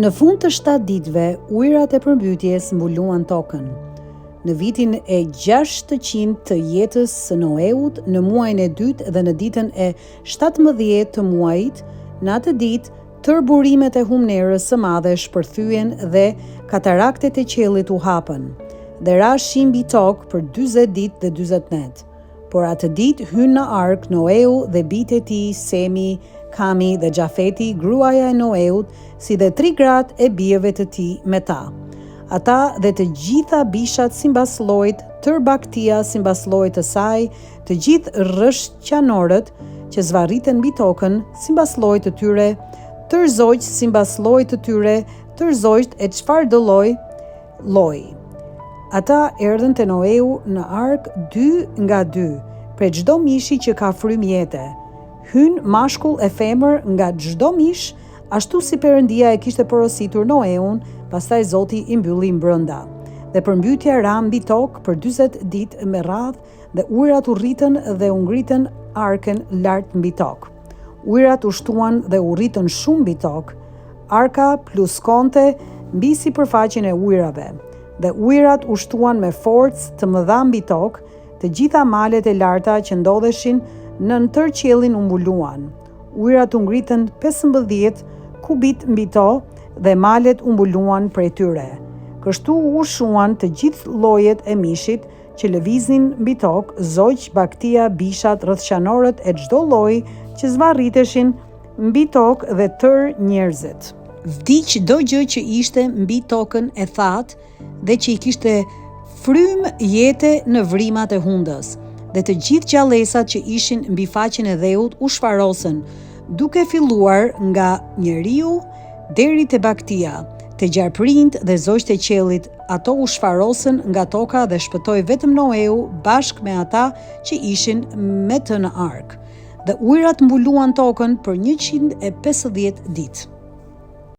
Në fund të 7 ditëve, ujërat e përmbytjes mbuluan tokën. Në vitin e 600 të jetës së Noeut, në muajin e dytë dhe në ditën e 17 të muajit, në atë ditë, tërë burimet e humnerës së madhe shpërthyen dhe kataraktet e qiellit u hapën. Dhe ra shi mbi tokë për 40 ditë dhe 40 net. Por atë ditë hyn në ark Noeu dhe bijtë e tij Semi, Kami dhe Gjafeti, gruaja e Noeut, si dhe 3 gratë e bijeve të tij me ta. Ata dhe të gjitha bishat simbas llojit, tërë baktia simbas llojit të saj, të gjithë rreshqanorët që zvarriten mbi tokën simbas llojit të tyre, tërë zogjt simbas llojit të tyre, tërë zogjt e çfarëdo lloji. Ata erdhën te Noeu në ark 2 nga 2, prej çdo mishi që ka frym jete. Hyn mashkull e femër nga çdo mish, ashtu si Perëndia e kishte porositur Noeun, pastaj Zoti i mbylli brenda. Dhe përmbytja ra mbi tokë për 40 ditë me radhë dhe ujërat u rritën dhe u ngritën arkën lart mbi tokë. Ujërat u shtuan dhe u rritën shumë mbi tokë. Arka pluskonte mbi sipërfaqen e ujërave. Dhe ujërat u shtuan me forcë të mëdha mbi tokë, të gjitha malet e larta që ndodheshin nën tërë qiellin u mbuluan. Ujërat u ngritën 15 kubit mbi to dhe malet u mbuluan prej tyre. Kështu u shuan të gjithë llojet e mishit që lëviznin mbi tokë, zogj, baktia, bishat, rrethqanorët e çdo lloji që zvarriteshin mbi tokë dhe tërë njerëzit. Vdiq çdo gjë që ishte mbi tokën e thatë dhe që i kishte frym jete në vrimat e hundës. Dhe të gjithë gjallësat që ishin mbi faqen e dheut u shfarosën, duke filluar nga njeriu deri te baktia, te gjarprinjt dhe zogjt e qiellit. Ato u shfarosën nga toka dhe shpëtoi vetëm Noeu bashkë me ata që ishin me të në ark. Dhe ujërat mbuluan tokën për 150 ditë.